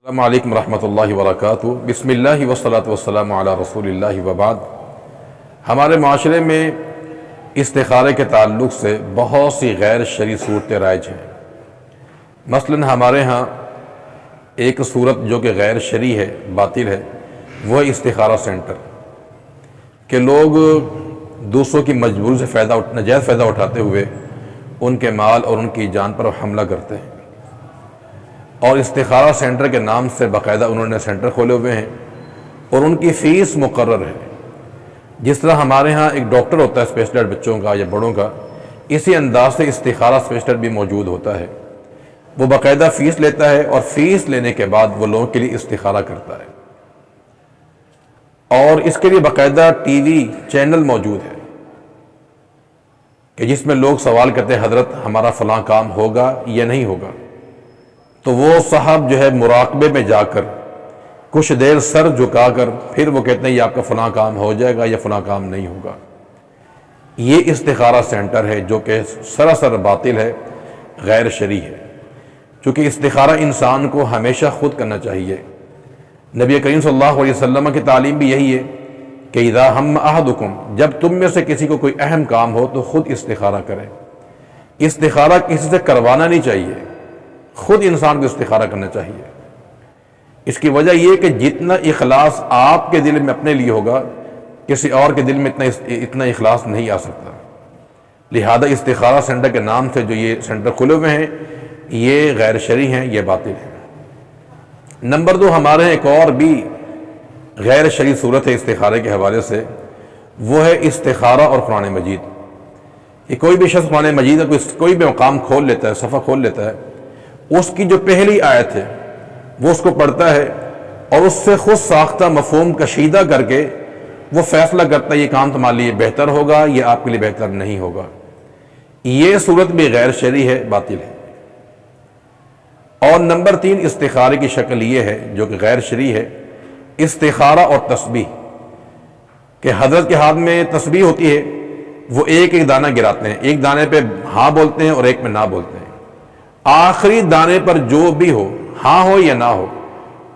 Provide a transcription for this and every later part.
السلام علیکم ورحمۃ اللہ وبرکاتہ۔ بسم اللہ والصلاۃ والسلام علی رسول اللہ وبعد۔ ہمارے معاشرے میں استخارے کے تعلق سے بہت سی غیر شرعی صورتیں رائج ہیں۔ مثلاً ہمارے ہاں ایک صورت جو کہ غیر شرعی ہے، باطل ہے، وہ ہے استخارہ سینٹر، کہ لوگ دوسروں کی مجبوری سے ناجائز فائدہ اٹھاتے ہوئے ان کے مال اور ان کی جان پر حملہ کرتے ہیں، اور استخارہ سینٹر کے نام سے باقاعدہ انہوں نے سینٹر کھولے ہوئے ہیں اور ان کی فیس مقرر ہے۔ جس طرح ہمارے ہاں ایک ڈاکٹر ہوتا ہے اسپیشلسٹ بچوں کا یا بڑوں کا، اسی انداز سے استخارہ اسپیشلسٹ بھی موجود ہوتا ہے۔ وہ باقاعدہ فیس لیتا ہے اور فیس لینے کے بعد وہ لوگوں کے لیے استخارہ کرتا ہے، اور اس کے لیے باقاعدہ ٹی وی چینل موجود ہے کہ جس میں لوگ سوال کرتے ہیں حضرت ہمارا فلاں کام ہوگا یا نہیں ہوگا، تو وہ صاحب جو ہے مراقبے میں جا کر کچھ دیر سر جھکا کر پھر وہ کہتے ہیں یہ آپ کا فلاں کام ہو جائے گا یا فلاں کام نہیں ہوگا۔ یہ استخارہ سینٹر ہے جو کہ سراسر باطل ہے، غیر شرعی ہے، چونکہ استخارہ انسان کو ہمیشہ خود کرنا چاہیے۔ نبی کریم صلی اللہ علیہ وسلم کی تعلیم بھی یہی ہے کہ اذا ہم احدکم، جب تم میں سے کسی کو کوئی اہم کام ہو تو خود استخارہ کرے۔ استخارہ کسی سے کروانا نہیں چاہیے، خود انسان کو استخارہ کرنا چاہیے۔ اس کی وجہ یہ کہ جتنا اخلاص آپ کے دل میں اپنے لیے ہوگا، کسی اور کے دل میں اتنا اخلاص نہیں آ سکتا۔ لہذا استخارہ سینٹر کے نام سے جو یہ سینٹر کھلے ہوئے ہیں، یہ غیر شرعی ہیں، یہ باطل ہیں۔ نمبر 2، ہمارے ایک اور بھی غیر شرعی صورت ہے استخارے کے حوالے سے، وہ ہے استخارہ اور قرآن مجید۔ کہ کوئی بھی شخص قرآن مجید کا کوئی بھی مقام کھول لیتا ہے، صفحہ کھول لیتا ہے، اس کی جو پہلی آیت ہے وہ اس کو پڑھتا ہے اور اس سے خود ساختہ مفہوم کشیدہ کر کے وہ فیصلہ کرتا ہے یہ کام تمہارے لیے بہتر ہوگا یا آپ کے لیے بہتر نہیں ہوگا۔ یہ صورت بھی غیر شرعی ہے، باطل ہے۔ اور نمبر 3، استخارے کی شکل یہ ہے جو کہ غیر شرعی ہے، استخارہ اور تسبیح، کہ حضرت کے ہاتھ میں تسبیح ہوتی ہے، وہ ایک ایک دانہ گراتے ہیں، ایک دانے پہ ہاں بولتے ہیں اور ایک میں نہ بولتے ہیں، آخری دانے پر جو بھی ہو، ہاں ہو یا نہ ہو،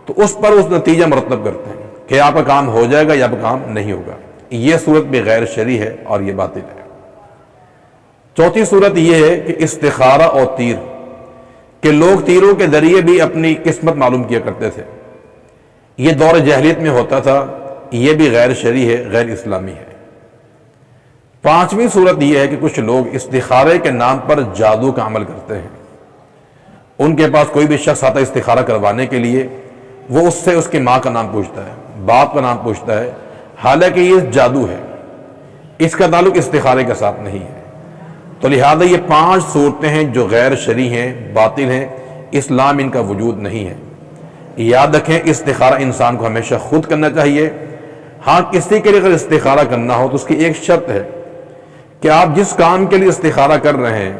تو اس پر اس نتیجہ مرتب کرتے ہیں کہ آپ کا کام ہو جائے گا یا آپ کا کام نہیں ہوگا۔ یہ صورت بھی غیر شرعی ہے اور یہ باطل ہے۔ چوتھی صورت یہ ہے کہ استخارہ اور تیر، کہ لوگ تیروں کے ذریعے بھی اپنی قسمت معلوم کیا کرتے تھے۔ یہ دور جاہلیت میں ہوتا تھا، یہ بھی غیر شرعی ہے، غیر اسلامی ہے۔ پانچویں صورت یہ ہے کہ کچھ لوگ استخارے کے نام پر جادو کا عمل کرتے ہیں۔ ان کے پاس کوئی بھی شخص آتا ہے استخارہ کروانے کے لیے، وہ اس سے اس کی ماں کا نام پوچھتا ہے، باپ کا نام پوچھتا ہے، حالانکہ یہ جادو ہے، اس کا تعلق استخارے کے ساتھ نہیں ہے۔ تو لہذا یہ 5 صورتیں ہیں جو غیر شرعی ہیں، باطل ہیں، اسلام ان کا وجود نہیں ہے۔ یاد رکھیں، استخارہ انسان کو ہمیشہ خود کرنا چاہیے۔ ہاں، کسی کے لیے اگر استخارہ کرنا ہو تو اس کی ایک شرط ہے کہ آپ جس کام کے لیے استخارہ کر رہے ہیں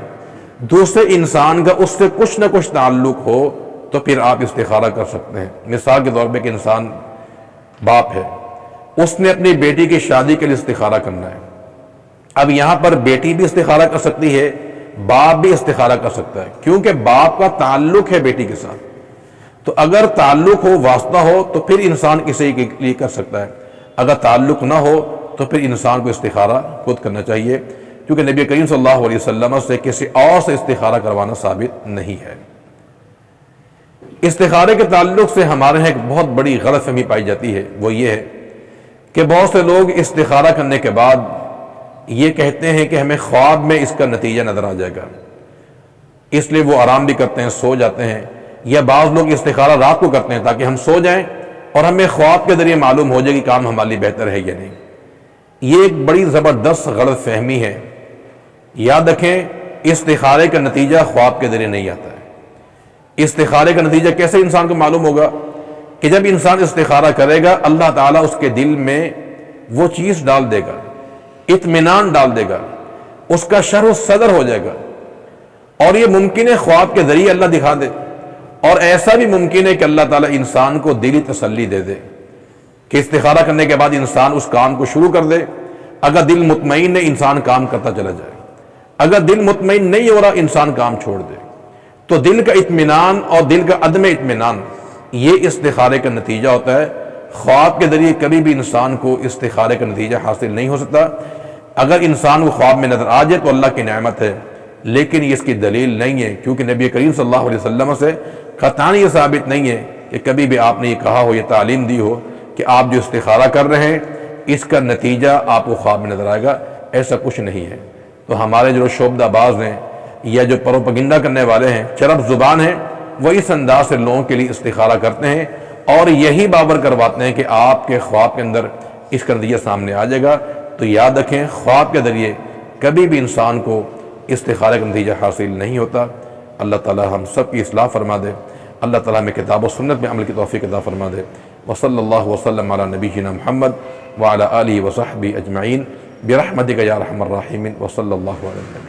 دوسرے انسان کا اس سے کچھ نہ کچھ تعلق ہو تو پھر آپ استخارہ کر سکتے ہیں۔ مثال کے طور پہ ایک انسان باپ ہے، اس نے اپنی بیٹی کی شادی کے لیے استخارہ کرنا ہے۔ اب یہاں پر بیٹی بھی استخارہ کر سکتی ہے، باپ بھی استخارہ کر سکتا ہے، کیونکہ باپ کا تعلق ہے بیٹی کے ساتھ۔ تو اگر تعلق ہو، واسطہ ہو، تو پھر انسان کسی کے لیے کر سکتا ہے۔ اگر تعلق نہ ہو تو پھر انسان کو استخارہ خود کرنا چاہیے، کیونکہ نبی کریم صلی اللہ علیہ وسلم سے کسی اور سے استخارہ کروانا ثابت نہیں ہے۔ استخارے کے تعلق سے ہمارے یہاں ایک بہت بڑی غلط فہمی پائی جاتی ہے، وہ یہ ہے کہ بہت سے لوگ استخارہ کرنے کے بعد یہ کہتے ہیں کہ ہمیں خواب میں اس کا نتیجہ نظر آ جائے گا، اس لیے وہ آرام بھی کرتے ہیں، سو جاتے ہیں، یا بعض لوگ استخارہ رات کو کرتے ہیں تاکہ ہم سو جائیں اور ہمیں خواب کے ذریعے معلوم ہو جائے کہ کام ہمارے لیے بہتر ہے یا نہیں۔ یہ ایک بڑی زبردست غلط فہمی ہے۔ یاد رکھیں، استخارے کا نتیجہ خواب کے ذریعے نہیں آتا ہے۔ استخارے کا نتیجہ کیسے انسان کو معلوم ہوگا؟ کہ جب انسان استخارہ کرے گا، اللہ تعالیٰ اس کے دل میں وہ چیز ڈال دے گا، اطمینان ڈال دے گا، اس کا شرح صدر ہو جائے گا، اور یہ ممکن ہے خواب کے ذریعے اللہ دکھا دے، اور ایسا بھی ممکن ہے کہ اللہ تعالیٰ انسان کو دلی تسلی دے دے کہ استخارہ کرنے کے بعد انسان اس کام کو شروع کر دے۔ اگر دل مطمئن ہے، انسان کام کرتا چلا جائے، اگر دل مطمئن نہیں ہو رہا، انسان کام چھوڑ دے۔ تو دل کا اطمینان اور دل کا عدم اطمینان یہ استخارے کا نتیجہ ہوتا ہے۔ خواب کے ذریعے کبھی بھی انسان کو استخارے کا نتیجہ حاصل نہیں ہو سکتا۔ اگر انسان کو خواب میں نظر آ جائے تو اللہ کی نعمت ہے، لیکن یہ اس کی دلیل نہیں ہے، کیونکہ نبی کریم صلی اللہ علیہ وسلم سے قطعاً یہ ثابت نہیں ہے کہ کبھی بھی آپ نے یہ کہا ہو، یہ تعلیم دی ہو کہ آپ جو استخارہ کر رہے ہیں اس کا نتیجہ آپ کو خواب میں نظر آئے گا، ایسا کچھ نہیں ہے۔ تو ہمارے جو شعبدہ باز ہیں یا جو پروپیگنڈا کرنے والے ہیں، چرب زبان ہیں، وہ اس انداز سے لوگوں کے لیے استخارہ کرتے ہیں اور یہی باور کرواتے ہیں کہ آپ کے خواب کے اندر اس کا نتیجہ سامنے آ جائے گا۔ تو یاد رکھیں، خواب کے ذریعے کبھی بھی انسان کو استخارے کا نتیجہ حاصل نہیں ہوتا۔ اللہ تعالی ہم سب کی اصلاح فرما دے، اللہ تعالیٰ ہمیں کتاب و سنت میں عمل کی توفیق عطا فرما دے۔ وصلی اللہ وسلم علی نبینا محمد وعلی آلہ وصحبہ اجمعین برحمتک یا ارحم الراحمین، وصلی اللہ علیہ وسلم۔